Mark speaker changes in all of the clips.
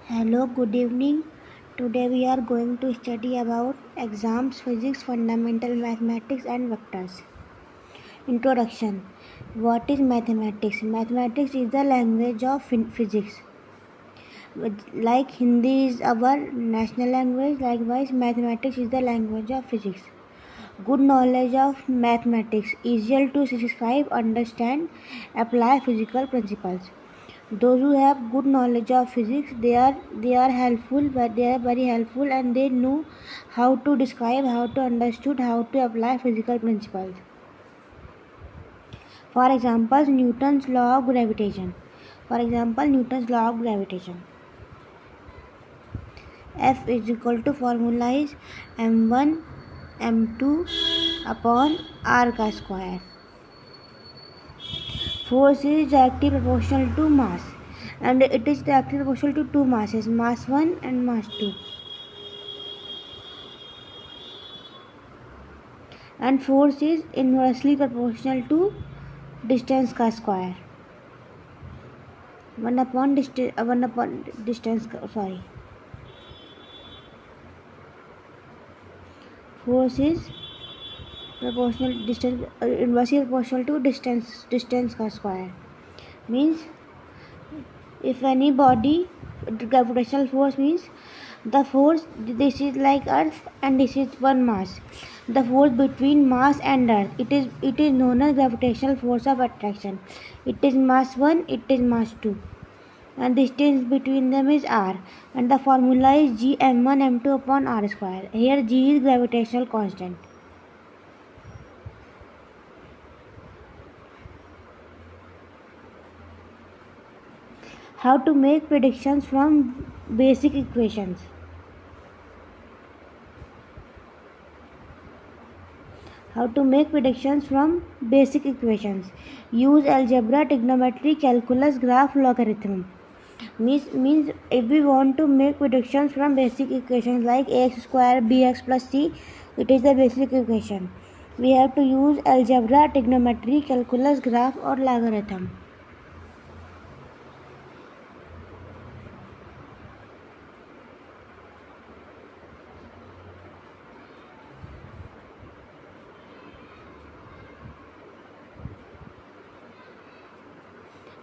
Speaker 1: Hello, good evening. Today we are going to study about exams, physics, fundamental mathematics and vectors. Introduction. What is mathematics? Mathematics is the language of physics. Like Hindi is our national language, likewise mathematics is the language of physics. Good knowledge of mathematics, easier to describe, understand, apply physical principles. Those who have good knowledge of physics, they are helpful, but they are very helpful, and they know how to describe, how to understood, how to apply physical principles. For example, Newton's law of gravitation. F is equal to formula is m1 m2 upon r का square. Force is directly proportional to mass, and it is directly proportional to two masses, mass 1 and mass 2. And force is inversely proportional to distance का square. 1 upon distance force is inversely proportional to distance का square. Means if any body, gravitational force means the force, this is like earth and this is one mass, the force between mass and earth, it is known as gravitational force of attraction. It is mass 1, it is mass 2, and distance between them is r, and the formula is g m1 m2 upon r square. Here g is gravitational constant. How to make predictions from basic equations. How to make predictions from basic equations. Use algebra, trigonometry, calculus, graph, logarithm. Means if we want to make predictions from basic equations like ax square bx plus c, it is the basic equation. We have to use algebra, trigonometry, calculus, graph or logarithm.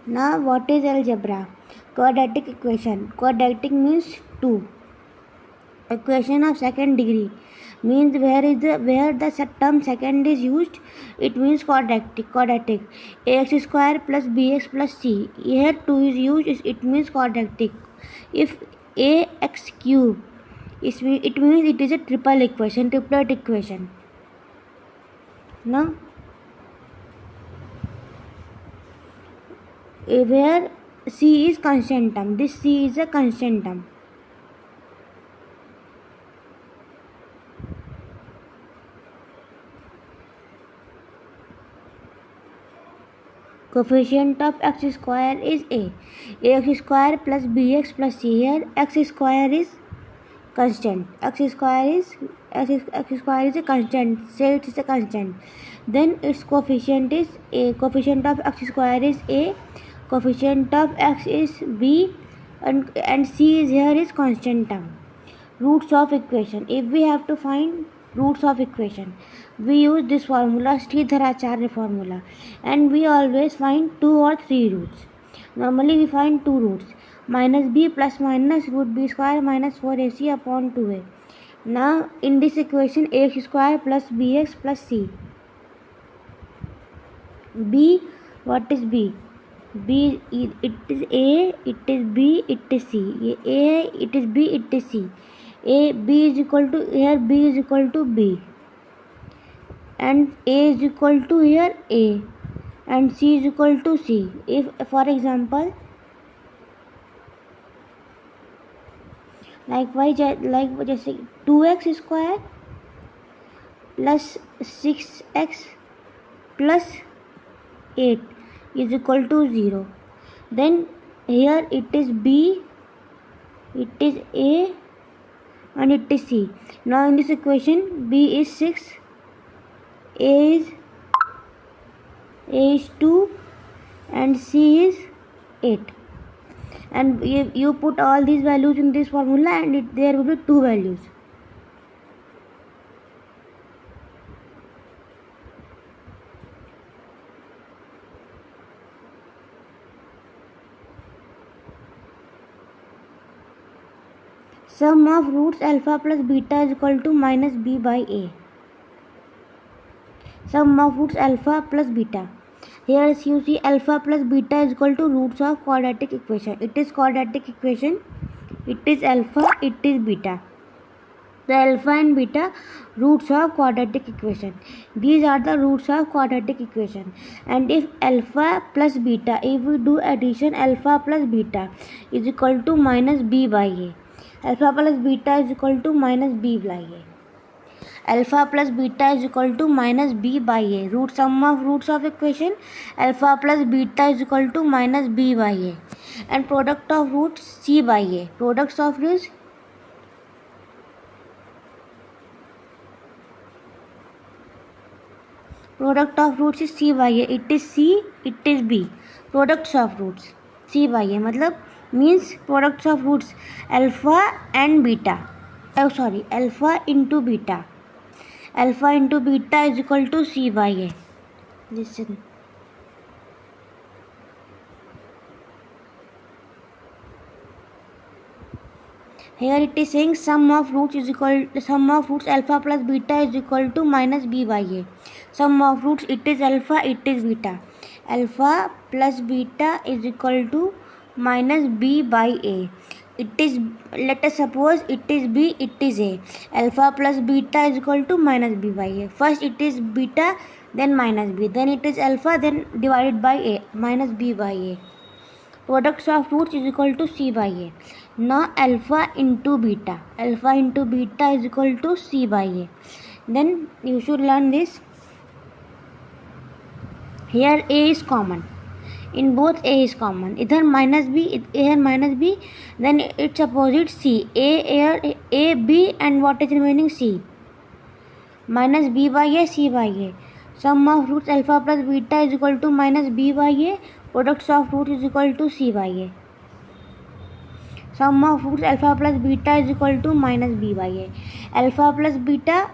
Speaker 1: Now what is algebra? Quadratic equation. Quadratic means 2. Equation of second degree means where the term second is used, it means quadratic. Ax square plus bx plus c, here 2 is used, it means quadratic. If ax cube, it means it is a triplet equation. Now where c is constant term, this c is a constant term. Coefficient of x square is a. Ax square plus bx plus c, here x square is constant. X square is a constant. Say it is a constant. Then its coefficient is a. Coefficient of x square is a. Coefficient of x is b, and c is here is constant term. Roots of equation. If we have to find roots of equation, we use this formula, Sridharacharya formula, and we always find 2 or 3 roots. Normally we find 2 roots, minus b plus minus root b square minus 4ac upon 2a. Now in this equation, ax square plus bx plus c. B, what is b? B, it is a, it is b, it is c. A, it is b, it is c. A, b is equal to, here b is equal to b, and a is equal to here a, and c is equal to c. If for example, likewise, like just 2x square plus 6x plus 8 is equal to 0, then here it is b, it is a, and it is c. Now in this equation, b is 6, a is 2, and c is 8. and you put all these values in this formula, and there will be two values. Sum of roots alpha plus beta is equal to minus b by a. Sum of roots alpha plus beta. Here you see alpha plus beta is equal to roots of quadratic equation. It is quadratic equation. It is alpha, it is beta. The alpha and beta roots of quadratic equation. These are the roots of quadratic equation. And if alpha plus beta, if we do addition, alpha plus beta is equal to minus b by a. Alpha plus beta is equal to minus b by a. Alpha plus beta is equal to minus b by a. Sum of roots of equation alpha plus beta is equal to minus b by a. And product of roots c by a. Product of roots is c by a. It is c, it is b. Products of roots c by a मतलब means products of roots alpha and beta. Alpha into beta. Alpha into beta is equal to c by a. Listen. Here it is saying sum of roots alpha plus beta is equal to minus b by a. Sum of roots, it is alpha, it is beta. Alpha plus beta is equal to minus b by a. It is, let us suppose it is b, it is a. Alpha plus beta is equal to minus b by a. First it is beta, then minus b, then it is alpha, then divided by a, minus b by a. Products of roots is equal to c by a. Now alpha into beta is equal to c by a. Then you should learn this. Here a is common. In both a is common. Either minus b, then its opposite c. A, b, and what is remaining c. Minus b by a, c by a. Sum of roots alpha plus beta is equal to minus b by a. Products of roots is equal to c by a. Sum of roots alpha plus beta is equal to minus b by a. Alpha plus beta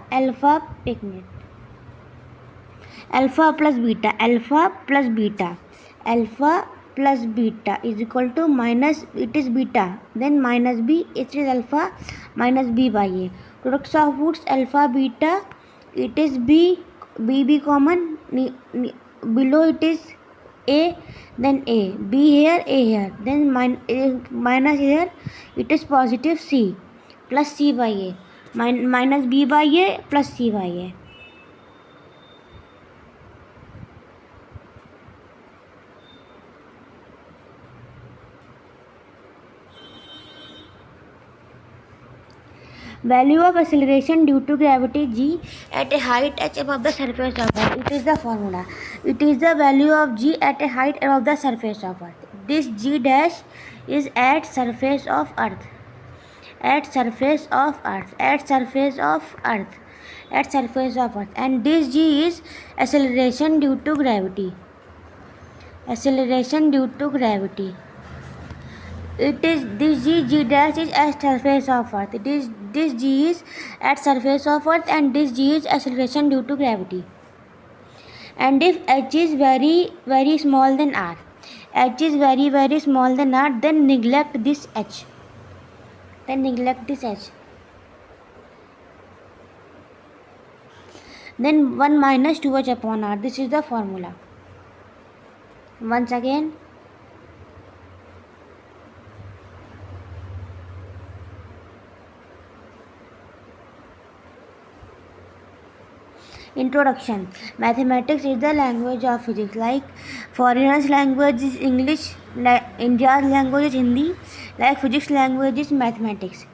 Speaker 1: is equal to minus, it is beta, then minus b, it is alpha, minus b by a. Products of roots alpha beta, it is b common, below it is a, then a, b here, a here, then minus here, it is positive c, plus c by a, minus b by a plus c by a. Value of acceleration due to gravity g at a height h above the surface of earth. It is the formula. It is the value of g at a height above the surface of earth. This g dash is at surface of earth. And this g is acceleration due to gravity. It is this g dash is at surface of earth. This g is at surface of earth, and this g is acceleration due to gravity. And if h is very very small than r, then neglect this h. Then 1 minus 2h upon r. This is the formula. Once again. Introduction. Mathematics is the language of physics. Like foreigners' language is English, India's language is Hindi, like physics language is mathematics.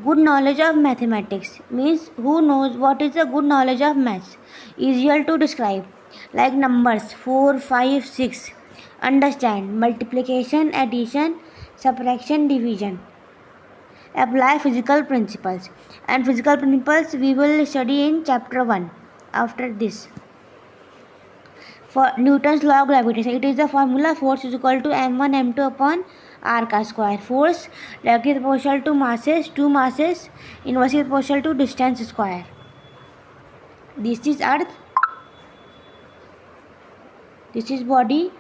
Speaker 1: Good knowledge of mathematics means who knows what is a good knowledge of maths. Easier to describe, like numbers 4, 5, 6. Understand multiplication, addition, subtraction, division. Apply physical principles. And physical principles we will study in chapter 1. After this, for Newton's law of gravitation, it is the formula force is equal to m1 m2 upon r का square. Force directly proportional to masses, two masses inversely proportional to distance square. This is earth, this is body,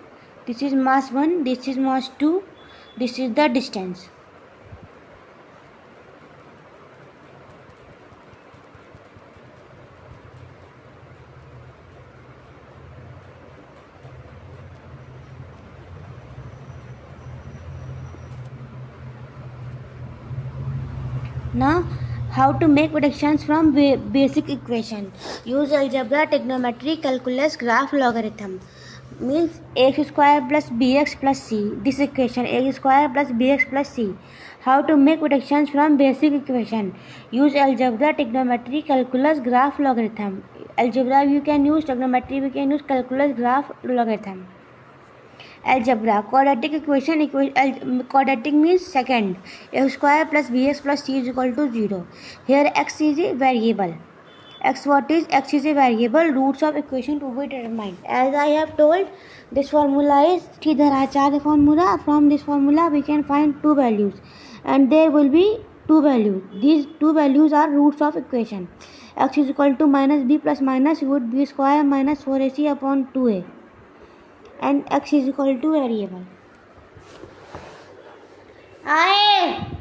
Speaker 1: this is mass 1, this is mass 2, this is the distance. Now, how to make predictions from basic equation? Use algebra, trigonometry, calculus, graph, logarithm. Means ax square plus bx plus c. This equation ax square plus bx plus c. How to make predictions from basic equation? Use algebra, trigonometry, calculus, graph, logarithm. Algebra you can use, trigonometry we can use, calculus, graph, logarithm. Algebra, quadratic equation, quadratic means second. X square plus bx plus c is equal to 0. Here x is a variable. X is a variable. Roots of equation to be determined. As I have told, this formula is Sridharacharya formula. From this formula we can find two values, and there will be two values. These two values are roots of equation. X is equal to minus b plus minus root b square minus 4ac upon 2a. And x is equal to variable. आए